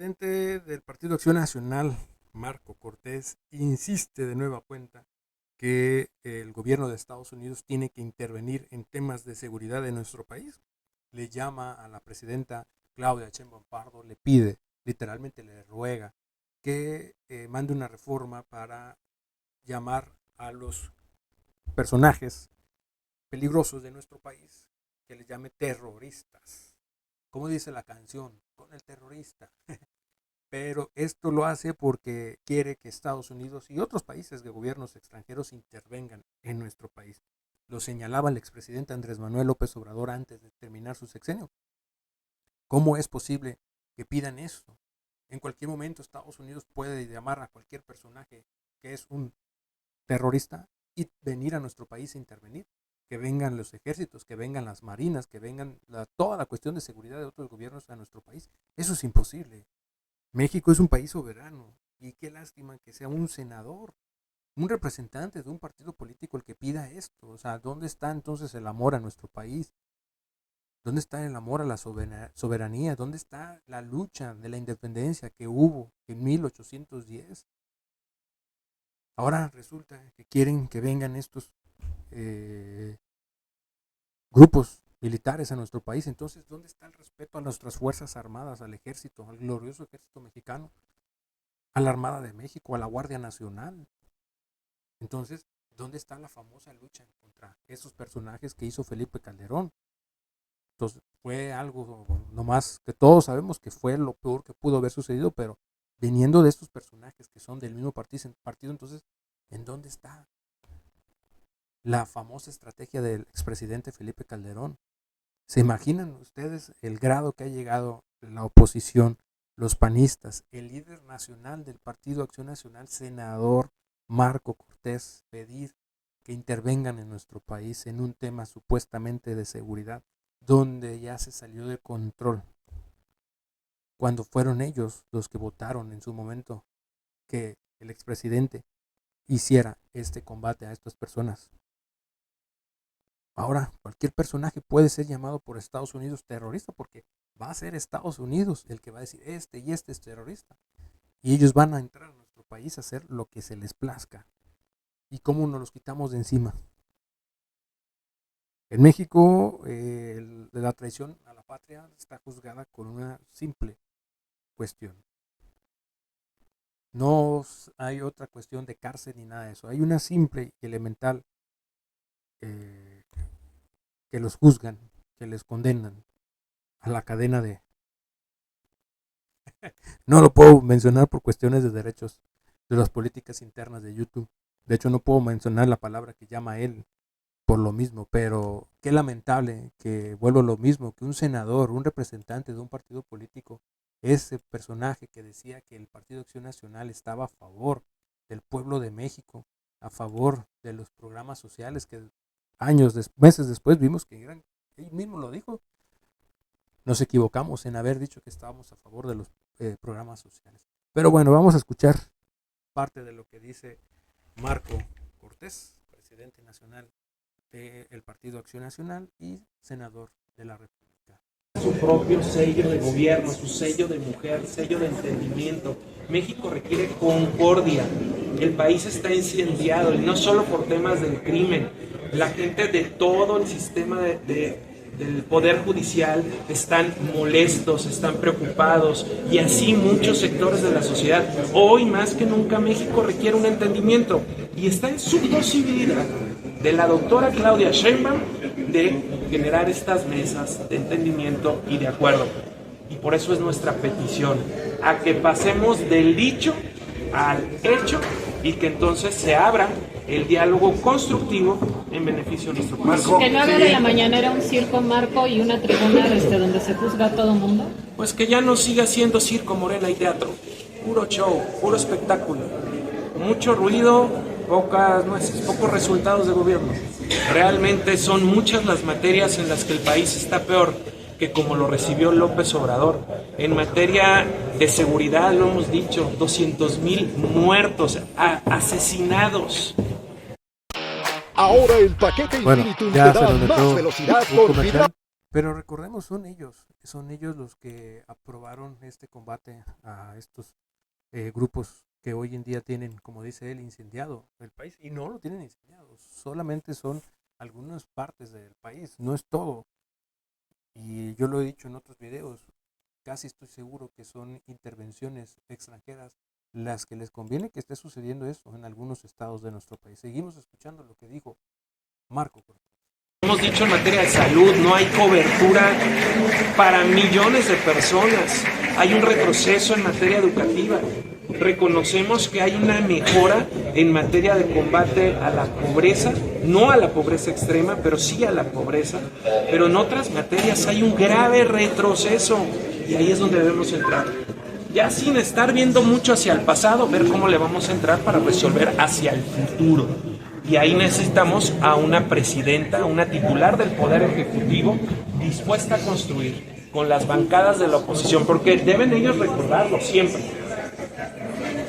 presidente del Partido Acción Nacional, Marco Cortés, insiste de nueva cuenta que el gobierno de Estados Unidos tiene que intervenir en temas de seguridad de nuestro país. Le llama a la presidenta Claudia Sheinbaum Pardo, le pide, literalmente le ruega, que mande una reforma para llamar a los personajes peligrosos de nuestro país, que les llame terroristas. Como dice la canción, con el terrorista. Pero esto lo hace porque quiere que Estados Unidos y otros países de gobiernos extranjeros intervengan en nuestro país. Lo señalaba el expresidente Andrés Manuel López Obrador antes de terminar su sexenio. ¿Cómo es posible que pidan esto? En cualquier momento Estados Unidos puede llamar a cualquier personaje que es un terrorista y venir a nuestro país a intervenir. Que vengan los ejércitos, que vengan las marinas, que vengan toda la cuestión de seguridad de otros gobiernos a nuestro país. Eso es imposible. México es un país soberano y qué lástima que sea un senador, un representante de un partido político el que pida esto. O sea, ¿dónde está entonces el amor a nuestro país? ¿Dónde está el amor a la soberanía? ¿Dónde está la lucha de la independencia que hubo en 1810? Ahora resulta que quieren que vengan estos grupos militares a nuestro país. Entonces, ¿dónde está el respeto a nuestras fuerzas armadas, al ejército, al glorioso ejército mexicano, a la Armada de México, a la Guardia Nacional? Entonces, ¿dónde está la famosa lucha contra esos personajes que hizo Felipe Calderón? Entonces, fue algo nomás que todos sabemos que fue lo peor que pudo haber sucedido, pero viniendo de estos personajes que son del mismo partido, entonces, ¿en dónde está la famosa estrategia del expresidente Felipe Calderón? ¿Se imaginan ustedes el grado que ha llegado la oposición, los panistas, el líder nacional del Partido Acción Nacional, senador Marco Cortés, pedir que intervengan en nuestro país en un tema supuestamente de seguridad, donde ya se salió de control? Cuando fueron ellos los que votaron en su momento que el expresidente hiciera este combate a estas personas. Ahora, cualquier personaje puede ser llamado por Estados Unidos terrorista porque va a ser Estados Unidos el que va a decir este y este es terrorista. Y ellos van a entrar a nuestro país a hacer lo que se les plazca. ¿Y cómo nos los quitamos de encima? En México, la traición a la patria está juzgada con una simple cuestión. No hay otra cuestión de cárcel ni nada de eso. Hay una simple y elemental que los juzgan, que les condenan a la cadena de... No lo puedo mencionar por cuestiones de derechos de las políticas internas de YouTube. De hecho, no puedo mencionar la palabra que llama él por lo mismo, pero qué lamentable que vuelvo lo mismo, que un senador, un representante de un partido político, ese personaje que decía que el Partido Acción Nacional estaba a favor del pueblo de México, a favor de los programas sociales que meses después vimos que eran, él mismo lo dijo, nos equivocamos en haber dicho que estábamos a favor de los programas sociales. Pero bueno, vamos a escuchar parte de lo que dice Marco Cortés, presidente nacional del Partido Acción Nacional y senador de la República. Su propio sello de gobierno, su sello de mujer, sello de entendimiento. México requiere concordia. El país está incendiado y no solo por temas del crimen. La gente de todo el sistema del Poder Judicial están molestos, están preocupados y así muchos sectores de la sociedad. Hoy más que nunca México requiere un entendimiento y está en su posibilidad de la doctora Claudia Sheinbaum de generar estas mesas de entendimiento y de acuerdo. Y por eso es nuestra petición, a que pasemos del dicho al hecho y que entonces se abra el diálogo constructivo en beneficio de nuestro país. Que no haga de la mañanera un circo, Marco, y una tribuna donde se juzga a todo mundo. Pues que ya no siga siendo circo, Morena y teatro. Puro show, puro espectáculo. Mucho ruido, pocas nueces, pocos resultados de gobierno. Realmente son muchas las materias en las que el país está peor que como lo recibió López Obrador. En materia de seguridad, lo hemos dicho, 200,000 muertos, asesinados. Ahora el paquete Infinitum te da más velocidad con fibra. Pero recordemos, son ellos los que aprobaron este combate a estos grupos que hoy en día tienen, como dice él, incendiado el país. Y no lo tienen incendiado, solamente son algunas partes del país, no es todo. Y yo lo he dicho en otros videos, casi estoy seguro que son intervenciones extranjeras las que les conviene que esté sucediendo esto en algunos estados de nuestro país. Seguimos escuchando lo que dijo Marco Cortés. Hemos dicho en materia de salud, no hay cobertura para millones de personas. Hay un retroceso en materia educativa. Reconocemos que hay una mejora en materia de combate a la pobreza, no a la pobreza extrema, pero sí a la pobreza. Pero en otras materias hay un grave retroceso y ahí es donde debemos entrar. Ya sin estar viendo mucho hacia el pasado, ver cómo le vamos a entrar para resolver hacia el futuro. Y ahí necesitamos a una presidenta, una titular del Poder Ejecutivo dispuesta a construir con las bancadas de la oposición, porque deben ellos recordarlo siempre.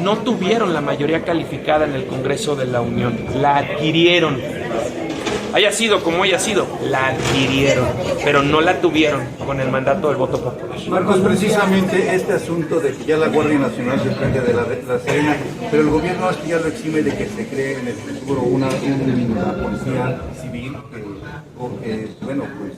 No tuvieron la mayoría calificada en el Congreso de la Unión, la adquirieron. Haya sido como haya sido, la adquirieron, pero no la tuvieron con el mandato del voto popular. Marcos, precisamente este asunto de que ya la Guardia Nacional se encarga de la Serena, pero el gobierno hasta ya lo exime de que se cree en el futuro una policía civil que bueno, pues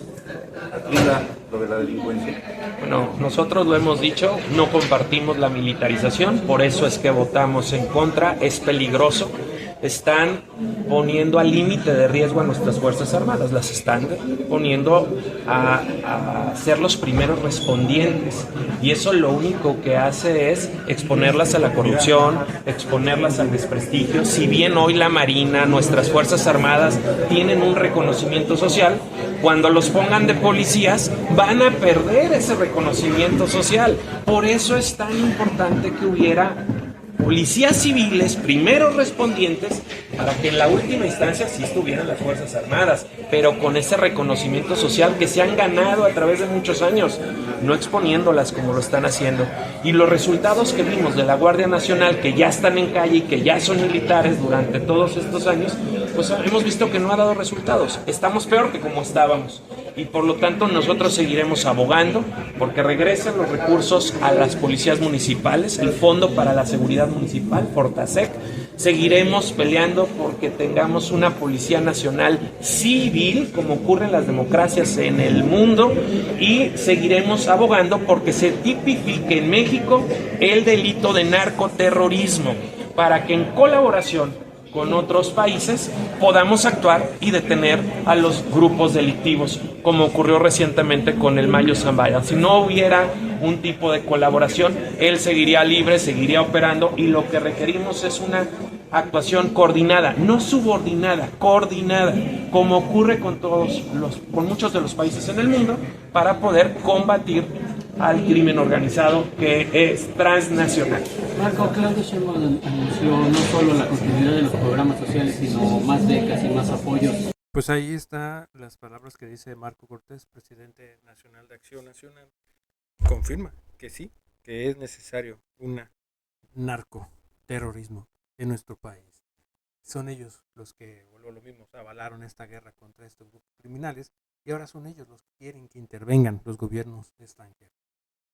atienda lo de la delincuencia. Bueno, nosotros lo hemos dicho, no compartimos la militarización, por eso es que votamos en contra, es peligroso. Están poniendo al límite de riesgo a nuestras Fuerzas Armadas, las están poniendo a ser los primeros respondientes, y eso lo único que hace es exponerlas a la corrupción, exponerlas al desprestigio. Si bien hoy la Marina, nuestras Fuerzas Armadas tienen un reconocimiento social, cuando los pongan de policías van a perder ese reconocimiento social. Por eso es tan importante que hubiera policías civiles, primeros respondientes, para que en la última instancia sí estuvieran las Fuerzas Armadas, pero con ese reconocimiento social que se han ganado a través de muchos años, no exponiéndolas como lo están haciendo. Y los resultados que vimos de la Guardia Nacional, que ya están en calle y que ya son militares durante todos estos años, pues hemos visto que no ha dado resultados. Estamos peor que como estábamos. Y por lo tanto nosotros seguiremos abogando porque regresen los recursos a las policías municipales, el Fondo para la Seguridad Municipal, Fortasec. Seguiremos peleando porque tengamos una Policía Nacional civil, como ocurre en las democracias en el mundo, y seguiremos abogando porque se tipifique en México el delito de narcoterrorismo, para que en colaboración con otros países podamos actuar y detener a los grupos delictivos, como ocurrió recientemente con el Mayo Zambada. Si no hubiera un tipo de colaboración, él seguiría libre, seguiría operando, y lo que requerimos es una actuación coordinada, no subordinada, coordinada, como ocurre con muchos de los países en el mundo, para poder combatir al crimen organizado que es transnacional. Marco, Claudia Sheinbaum anunció no solo la continuidad de los programas sociales, sino más becas y más apoyos. Pues ahí están las palabras que dice Marco Cortés, presidente nacional de Acción Nacional. Confirma que sí, que es necesario una narcoterrorismo en nuestro país. Son ellos los que, vuelvo a lo mismo, avalaron esta guerra contra estos grupos criminales, y ahora son ellos los que quieren que intervengan los gobiernos extranjeros.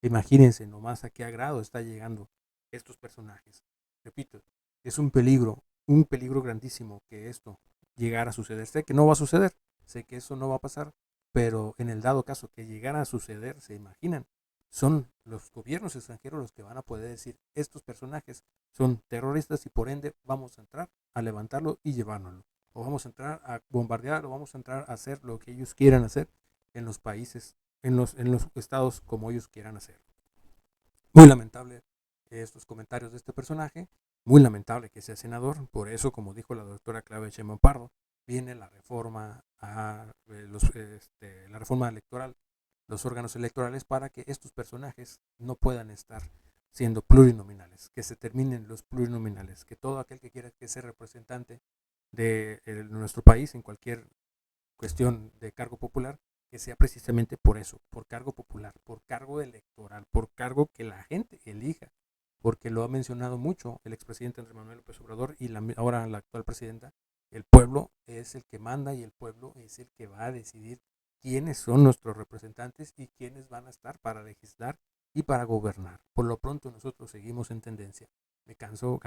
Imagínense nomás a qué grado está llegando estos personajes. Repito, es un peligro grandísimo que esto llegara a suceder. Sé que no va a suceder, sé que eso no va a pasar, pero en el dado caso que llegara a suceder, se imaginan, son los gobiernos extranjeros los que van a poder decir, estos personajes son terroristas y por ende vamos a entrar a levantarlo y llevárnoslo. O vamos a entrar a bombardear, o vamos a entrar a hacer lo que ellos quieran hacer en los países, en los estados como ellos quieran hacer. Muy lamentable estos comentarios de este personaje, muy lamentable que sea senador. Por eso, como dijo la doctora Claudia Sheinbaum Pardo, viene la reforma la reforma electoral, los órganos electorales, para que estos personajes no puedan estar siendo plurinominales, que se terminen los plurinominales, que todo aquel que quiera que sea representante de nuestro país en cualquier cuestión de cargo popular, que sea precisamente por eso, por cargo popular, por cargo electoral, por cargo que la gente elija, porque lo ha mencionado mucho el expresidente Andrés Manuel López Obrador y ahora la actual presidenta. El pueblo es el que manda y el pueblo es el que va a decidir quiénes son nuestros representantes y quiénes van a estar para legislar y para gobernar. Por lo pronto nosotros seguimos en tendencia. Me canso.